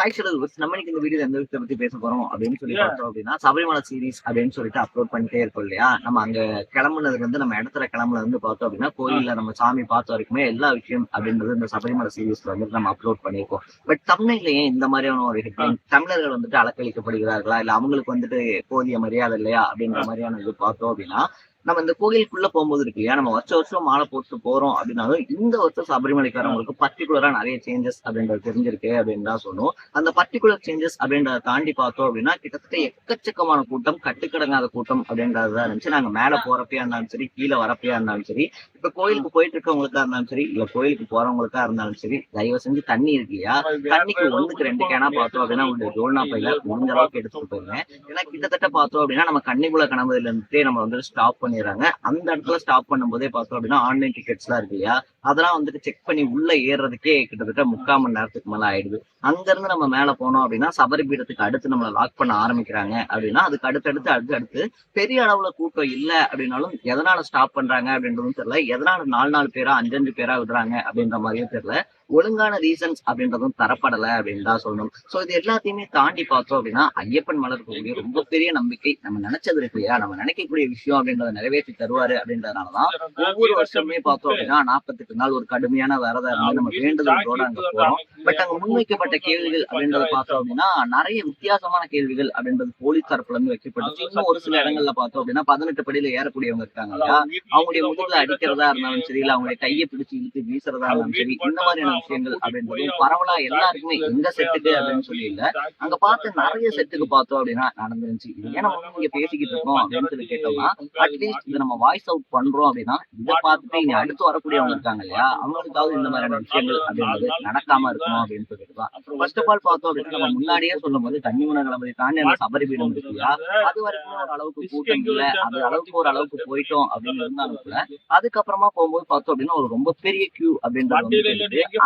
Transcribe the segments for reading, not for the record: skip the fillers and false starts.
Hi chillers நம்ம இன்னைக்கு இந்த வீடியோ எந்த விஷயத்தை பத்தி பேச போறோம் அப்படின்னு சொல்லி பார்த்தோம் அப்படின்னா சபரிமலை சீரிஸ் அப்படின்னு சொல்லிட்டு அப்லோட் பண்ணிட்டே இருக்கோம் இல்லையா. நம்ம அங்க கிளம்புனதுல இருந்து நம்ம இடத்துல கிளம்புனது இருந்து பார்த்தோம் அப்படின்னா கோயில்ல நம்ம சாமி பார்த்த வரைக்குமே எல்லா விஷயம் அப்படின்றது இந்த சபரிமலை சீரிஸ்ல வந்துட்டு நம்ம அப்லோட் பண்ணியிருக்கோம். பட் தமிழ்லயே இந்த மாதிரியான ஒரு ஹெட்லைன் தமிழர்கள் வந்துட்டு அலக்களிக்கப்படுகிறார்களா இல்ல அவங்களுக்கு வந்துட்டு போதிய மரியாதை இல்லையா அப்படின்ற மாதிரியான இது பார்த்தோம் அப்படின்னா நம்ம இந்த கோயிலுக்குள்ள போகும்போது இருக்கு இல்லையா, நம்ம வருஷம் மாலை போட்டு போறோம் அப்படின்னாலும் இந்த வருஷம் சபரிமலைக்காரவங்களுக்கு பர்டிகுலரா நிறைய சேஞ்சஸ் அப்படின்றது தெரிஞ்சிருக்கு அப்படின்னு தான் சொன்னோம். அந்த பர்டிகுலர் சேஞ்சஸ் அப்படின்றத தாண்டி பார்த்தோம் அப்படின்னா கிட்டத்தட்ட எக்கச்சக்கமான கூட்டம், கட்டுக்கடங்காத கூட்டம் அப்படின்றதுதான் இருந்துச்சு. நாங்க மேல போறப்பயா இருந்தாலும் சரி, கீழே வரப்பயா இருந்தாலும் சரி, இப்ப கோயிலுக்கு போயிட்டு இருக்கவங்களுக்கா இருந்தாலும் சரி, இல்ல கோயிலுக்கு போறவங்களுக்கா இருந்தாலும் சரி, தயவு செஞ்சு தண்ணி இருக்கு இல்லையா, தண்ணிக்கு 1க்கு 2 கேனா பார்த்தோம் அப்படின்னா உங்களுடைய ஜோல்னா பையில முடிஞ்ச அளவுக்கு எடுத்துட்டு போயிருங்க. ஏன்னா கிட்டத்தட்ட பார்த்தோம் அப்படின்னா நம்ம கன்னிகுல கணபதியில இருந்துட்டே நம்ம வந்து ஸ்டாப் பண்ணிடுறாங்க. அந்த இடத்துல ஸ்டாப் பண்ணும்போதே பார்த்தோம் அப்படின்னா ஆன்லைன் டிக்கெட்ஸ் எல்லாம் இருக்கு இல்லையா, அதெல்லாம் வந்துட்டு செக் பண்ணி உள்ள ஏறுறதுக்கே கிட்டத்தட்ட 3/4 மணி நேரத்துக்கு மேல ஆயிடுது. அங்க இருந்து நம்ம மேல போனோம் அப்படின்னா சபரி பீடத்துக்கு அடுத்து நம்மள லாக் பண்ண ஆரம்பிக்கிறாங்க அப்படின்னா அதுக்கு அடுத்து பெரிய அளவுல கூட்டம் இல்ல அப்படின்னாலும் எதனால ஸ்டாப் பண்றாங்க அப்படின்றதும் தெரியல, எதனால 4 பேரா 5 பேரா விடுறாங்க அப்படின்ற மாதிரியும் தெரியல. ஒழுங்கான ரீசன்ஸ் அப்படின்றதும் தரப்படல அப்படின்னு தான் சொல்லணும். சோ இது எல்லாத்தையுமே தாண்டி பார்த்தோம் அப்படின்னா ஐயப்பன் மேல இருக்கக்கூடிய ரொம்ப பெரிய நம்பிக்கை, நம்ம நினைச்சது இருக்கு இல்லையா, நம்ம நினைக்கக்கூடிய விஷயம் அப்படின்றத நிறைவேற்றி தருவாரு அப்படின்றதுனாலதான் ஒவ்வொரு வருஷமே பார்த்தோம் அப்படின்னா 48 நாள் ஒரு கடுமையான விரதம் இருந்து நம்ம வேண்டுதலோட அங்க போறோம். பட் அங்க முன்வைக்கப்பட்ட கேள்விகள் அப்படின்றத பார்த்தோம் அப்படின்னா நிறைய வித்தியாசமான கேள்விகள் அப்படின்றது போலீஸ் தரப்புல இருந்து வைக்கப்பட்டுச்சு. இன்னும் ஒரு சில இடங்கள்ல பார்த்தோம் அப்படின்னா 18 படியில ஏறக்கூடியவங்க இருக்காங்க இல்லையா, அவங்களுடைய முதுகுல அடிக்கிறதா இருந்தாலும் சரி, இல்ல அவங்களுடைய கையை பிடிச்சு இழுத்து வீசுறதா இருந்தாலும் சரி, இந்த மாதிரியான விஷயங்கள் அப்படின்றது பரவலா எல்லாருக்குமே எங்க செட்டுக்கு அப்படின்னு சொல்லி இல்ல, அங்க பார்த்து நிறைய செட்டுக்கு பார்த்தோம் அப்படின்னா நடந்துருந்துச்சு. இது ஏன் நம்ம இங்க பேசிக்கிட்டு இருக்கோம் அப்படின்னு சொல்லி கேட்டோம்னா அட்லீஸ்ட் இதை நம்ம வாய்ஸ் அவுட் பண்றோம் அப்படின்னா இதை பார்த்துட்டு இனி அடுத்து வரக்கூடியவங்க இருக்காங்க இல்லையா, அவங்களுக்காவது இந்த மாதிரியான விஷயங்கள் அப்படின்றது நடக்காம இருக்கணும் அப்படின்னு சொல்லிட்டு தான். ஃபர்ஸ்ட் ஆஃப் ஆல் பார்த்தோம் அப்படின்னா நம்ம முன்னாடியே சொல்லும் போது கன்னிமுன கணபதி தாண்டி அந்த சபரி பீடம் இருக்கு இல்லையா, அது வரைக்கும் ஒரு அளவுக்கு கூட்டம் இல்ல, அது அளவுக்கு ஒரு அளவுக்கு போயிட்டோம் அப்படின்னு இருந்தாலும் கூட அதுக்கப்புறமா போகும்போது பார்த்தோம் அப்படின்னா ஒரு ரொம்ப பெரிய கியூ அப்படின்றது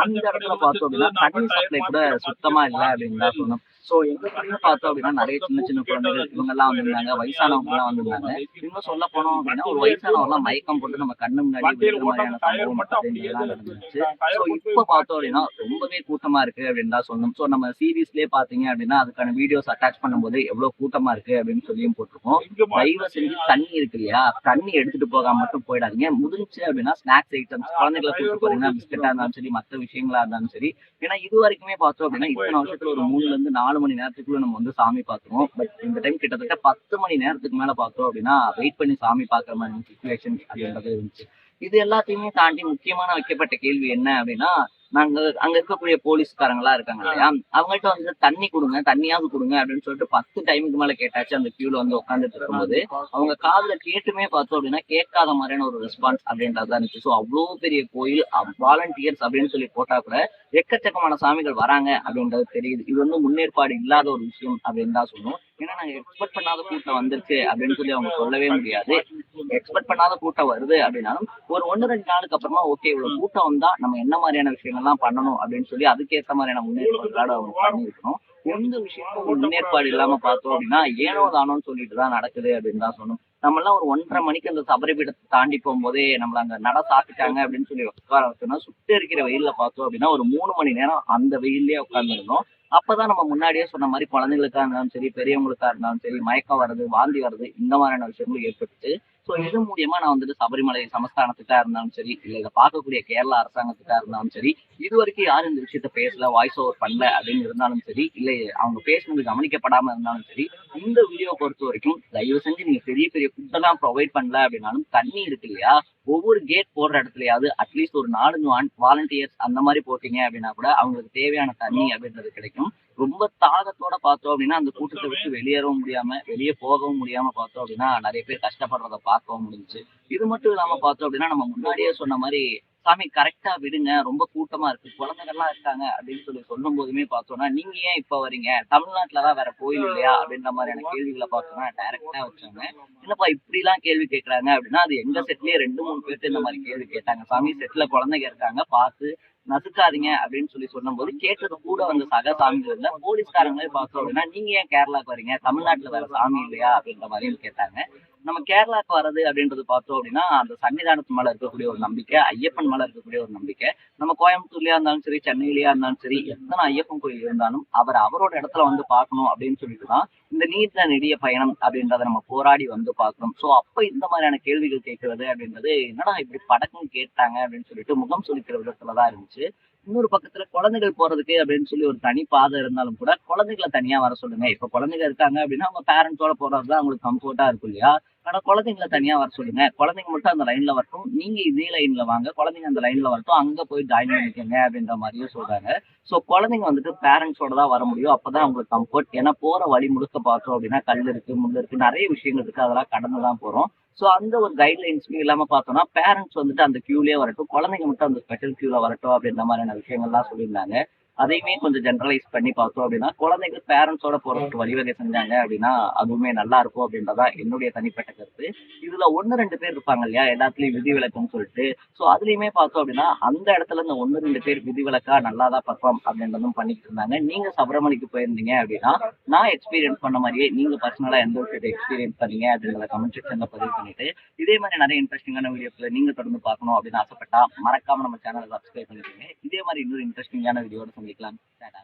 அந்த இடத்துல பார்த்தோம் அப்படின்னா தண்ணி சப்ளை கூட சுத்தமா இல்ல அப்படின்னு தான் சொல்லணும். சோ எங்க பள்ளியில பார்த்தோம் அப்படின்னா நிறைய சின்ன சின்ன குழந்தைகள் இவங்க எல்லாம் வந்திருந்தாங்க, வயசானவங்க எல்லாம் வந்திருந்தாங்க. இன்னும் சொல்ல போனோம் அப்படின்னா ஒரு வயசானவங்க எல்லாம் மயக்கம் போட்டு நம்ம கண்ணு முன்னாடி விழுற மாதிரியான சம்பவம் எல்லாம் நடந்துச்சு. சோ இப்ப பார்த்தோம் அப்படின்னா ரொம்பவே கூட்டமா இருக்கு அப்படின்னு தான் சொல்லணும். சோ நம்ம சீரீஸ்லயே பாத்தீங்க அப்படின்னா அதுக்கான வீடியோஸ் அட்டாச் பண்ணும்போது எவ்வளவு கூட்டமா இருக்கு அப்படின்னு சொல்லியும் போட்டிருக்கோம். தயவு செஞ்சு தண்ணி இருக்கு இல்லையா, தண்ணி எடுத்துட்டு போகாம மட்டும் போயிடாதீங்க. முடிஞ்சு அப்படின்னா ஸ்நாக்ஸ் ஐட்டம்ஸ் குழந்தைகளை கூப்பிட்டு போறீங்கன்னா பிஸ்கெட்டா இருந்தாலும் சரி, மற்ற விஷயங்களா இருந்தாலும் சரி. ஏன்னா இது வரைக்குமே பார்த்தோம் அப்படின்னா இத்தனை வருஷத்துல ஒரு 3ல இருந்து 4 மணி நேரத்துக்குள்ள நம்ம வந்து சாமி பார்த்துருவோம். பட் இந்த டைம் கிட்டத்தட்ட 10 மணி நேரத்துக்கு மேல பார்த்தோம் அப்படின்னா வெயிட் பண்ணி சாமி பார்க்குற மாதிரி சுச்சுவேஷன் அப்படின்றது இருந்துச்சு. இது எல்லாத்தையுமே தாண்டி முக்கியமான வைக்கப்பட்ட கேள்வி என்ன அப்படின்னா, நாங்க அங்க இருக்கக்கூடிய போலீஸ்காரங்களா இருக்காங்க இல்லையா, அவங்கள்ட்ட வந்து தண்ணி கொடுங்க, தண்ணியாவது கொடுங்க அப்படின்னு சொல்லிட்டு 10 டைமுக்கு மேல கேட்டாச்சு. அந்த கியூல வந்து உட்காந்துட்டு இருக்கும்போது அவங்க காதுல கேட்டுமே பார்த்தோம் அப்படின்னா கேட்காத மாதிரியான ஒரு ரெஸ்பான்ஸ் அப்படின்றதுதான் இருந்துச்சு. ஸோ அவ்வளவு பெரிய கோயில், வாலண்டியர்ஸ் அப்படின்னு சொல்லி போட்டா கூட எக்கச்சக்கமான சாமிகள் வராங்க அப்படின்றது தெரியுது. இது வந்து முன்னேற்பாடு இல்லாத ஒரு விஷயம் அப்படின்னு தான் சொல்லணும். ஏன்னா நாங்க எக்ஸ்பெக்ட் பண்ணாத கூட்டம் வந்துருச்சு அப்படின்னு சொல்லி அவங்க சொல்லவே முடியாது. எக்ஸ்பெக்ட் பண்ணாத கூட்டம் வருது அப்படின்னாலும் ஒரு 1-2 நாளுக்கு அப்புறமா ஓகே இவ்வளவு கூட்டம் வந்தா நம்ம என்ன மாதிரியான விஷயங்கள்லாம் பண்ணணும் அப்படின்னு சொல்லி அதுக்கேற்ற மாதிரியான முன்னேற்பாடு அவங்க பண்ணியிருக்கணும். எந்த விஷயமும் ஒரு முன்னேற்பாடு இல்லாம பார்த்தோம் அப்படின்னா ஏனோ தானோன்னு சொல்லிட்டு தான் நடக்குது அப்படின்னு தான் சொல்லணும். நம்ம எல்லாம் ஒரு 1:30 மணிக்கு அந்த சபரிபீடத்தை தாண்டி போகும்போதே நம்மள அங்க நட சாப்பிட்டாங்க அப்படின்னு சொல்லி உட்கார வச்சோம்னா சுட்டு இருக்கிற வெயில்ல பார்த்தோம் அப்படின்னா ஒரு 3 மணி நேரம் அந்த வெயில்லயே உட்கார்ந்துருந்தோம். அப்பதான் நம்ம முன்னாடியே சொன்ன மாதிரி குழந்தைகளுக்கா இருந்தாலும் சரி, பெரியவங்களுக்கா இருந்தாலும் சரி, மயக்கம் வருது, வாந்தி வருது, இந்த மாதிரியான விஷயங்களும் ஏற்பட்டுச்சு. சோ இது மூலியமா நான் வந்துட்டு சபரிமலை சமஸ்தானத்துக்கா இருந்தாலும் சரி, இல்ல இதை பார்க்கக்கூடிய கேரளா அரசாங்கத்துக்கா இருந்தாலும் சரி, இது வரைக்கும் யாரும் இந்த விஷயத்த பேசல, வாய்ஸ் ஓவர் பண்ணல அப்படின்னு இருந்தாலும் சரி, இல்ல அவங்க பேசுனது கவனிக்கப்படாம இருந்தாலும் சரி, இந்த வீடியோ பொறுத்த வரைக்கும் தயவு செஞ்சு நீங்க பெரிய பெரிய ஃபுட் எல்லாம் ப்ரொவைட் பண்ணல அப்படின்னாலும் தண்ணி இருக்கு இல்லையா, ஒவ்வொரு கேட் போடுற இடத்துலயாவது அட்லீஸ்ட் ஒரு 4 வாலண்டியர்ஸ் அந்த மாதிரி போட்டீங்க அப்படின்னா கூட அவங்களுக்கு தேவையான தண்ணி அப்படின்றது கிடைக்கும். ரொம்ப தாகத்தோட பார்த்தோம் அப்படின்னா அந்த கூட்டத்தை விட்டு வெளியேறவும் முடியாம, வெளியே போகவும் முடியாம பார்த்தோம் அப்படின்னா நிறைய பேர் கஷ்டப்படுறத பார்க்கவும் முடிஞ்சுச்சு. இது மட்டும் இல்லாம பார்த்தோம் அப்படின்னா நம்ம முன்னாடியே சொன்ன மாதிரி சாமி கரெக்டா விடுங்க, ரொம்ப கூட்டமா இருக்கு, குழந்தைகள்லாம் இருக்காங்க அப்படின்னு சொல்லி சொல்லும் போதுமே பார்த்தோம்னா நீங்க ஏன் இப்ப வரீங்க, தமிழ்நாட்டுலதான் வேற கோயில் இல்லையா அப்படின்ற மாதிரியான கேள்விகளை பார்த்தோம்னா டைரக்டா வச்சாங்க. என்னப்பா இப்படி எல்லாம் கேள்வி கேட்கறாங்க அப்படின்னா அது எங்க செட்லயே 2-3 பேர்த்து இந்த மாதிரி கேள்வி கேட்டாங்க. சாமி செட்ல குழந்தைங்க இருக்காங்க, பார்த்து நசுக்காதீங்க அப்படின்னு சொல்லி சொல்லும்போது கேட்டது கூட வந்து சக சாமிகள் இல்ல போலீஸ்காரங்களே பார்த்தோம் அப்படின்னா நீங்க ஏன் கேரளாக்கு வரீங்க, தமிழ்நாட்டுல வேற சாமி இல்லையா அப்படின்ற மாதிரியும் கேட்டாங்க. நம்ம கேரளாக்கு வர்றது அப்படின்றது பார்த்தோம் அப்படின்னா, அந்த சன்னிதானத்து மேல இருக்கக்கூடிய ஒரு நம்பிக்கை, ஐயப்பன் மேல இருக்கக்கூடிய ஒரு நம்பிக்கை. நம்ம கோயம்புத்தூர்லயா இருந்தாலும் சரி, சென்னையிலயா இருந்தாலும் சரி, எத்தன ஐயப்பன் கோயில் இருந்தாலும், அவரோட இடத்துல வந்து பார்க்கணும் அப்படின்னு சொல்லிட்டு தான், இந்த நீண்ட நெடிய பயணம் அப்படின்றத நம்ம போராடி வந்து பார்க்கிறோம். ஸோ அப்ப இந்த மாதிரியான கேள்விகள் கேட்கிறது அப்படின்றது, என்னடா இப்படி படக்குன்னு கேட்டாங்க அப்படின்னு சொல்லிட்டு முகம் சுளிக்கிற விதத்துல தான் இருந்துச்சு. இன்னொரு பக்கத்துல குழந்தைகள் போறதுக்கு அப்படின்னு சொல்லி ஒரு தனி பாதை இருந்தாலும் கூட, குழந்தைகள தனியா வர சொல்லுங்க. இப்ப குழந்தைங்க இருக்காங்க அப்படின்னா, அவங்க பேரண்ட்ஸோட போறது தான் அவங்களுக்கு கம்ஃபோர்ட்டா இருக்கும் இல்லையா? ஆனா குழந்தைங்கள தனியா வர சொல்லுங்க. குழந்தைங்க மட்டும் அந்த லைன்ல வரட்டும். நீங்க இதே லைன்ல வாங்க. குழந்தைங்க அந்த லைன்ல வரட்டும். அங்க போய் ஜாயின் பண்ணிக்கங்க அப்படின்ற மாரியும் சொல்றாங்க. ஸோ குழந்தைங்க வந்துட்டு பேரண்ட்ஸோட தான் வர முடியும். அப்பதான் அவங்களுக்கு கம்ஃபோர்ட். ஏன்னா போற வழி முழுக்க பார்த்தோம் அப்படின்னா, கல் இருக்கு, முள்ளு இருக்கு, நெறைய விஷயங்கள் இருக்கு. அதெல்லாம் கடந்து தான் போறோம். ஸோ அந்த ஒரு கைட்லைன்ஸுமே இல்லாம பார்த்தோம்னா, பேரண்ட்ஸ் வந்துட்டு அந்த கியூலயே வரட்டும். குழந்தைங்க மட்டும் அந்த ஸ்பெஷல் கியூல வரட்டும் அப்படின்ற மாரியான விஷயங்கள்லாம் சொல்லியிருந்தாங்க. அதையுமே கொஞ்சம் ஜெனரலைஸ் பண்ணி பார்த்தோம் அப்படின்னா, குழந்தைகள் பேரண்ட்ஸோட போறதுக்கு வழிவகை செஞ்சாங்க அப்படின்னா, அதுவுமே நல்லா இருக்கும் அப்படின்றதா என்னுடைய தனிப்பட்ட கருத்து. இதுல 1, 2 பேர் இருப்பாங்க இல்லையா? எல்லாத்துலயும் விதிவிலக்குன்னு சொல்லிட்டு. ஸோ அதுலயுமே பார்த்தோம் அப்படின்னா, அந்த இடத்துல இந்த 1, 2 பேர் விதிவிலக்கா நல்லா தான் பெர்ஃபார்ம் அப்படின்றதும் பண்ணிட்டு இருந்தாங்க. நீங்க சபரிமலைக்கு போயிருந்தீங்க அப்படின்னா, நான் எக்ஸ்பீரியன்ஸ் பண்ண மாரியே நீங்க பர்சனலா எந்த விஷயத்த எக்ஸ்பீரியன்ஸ் பண்ணீங்க அப்படின்றத கமெண்ட் செக்ஷன்ல பதிவு பண்ணிட்டு, இதே மாரி நெறைய இன்ட்ரஸ்டிங்கான வீடியோக்கள நீங்க தொடர்ந்து பார்க்கணும் அப்படின்னு ஆசைப்பட்டா, மறக்காம நம்ம சேனல சப்ஸ்கிரைப் பண்ணிக்கோங்க. இதே மாரி இன்னொரு இன்ட்ரஸ்டிங்கான வீடியோவோட சந்திக்கலாம். டாடா.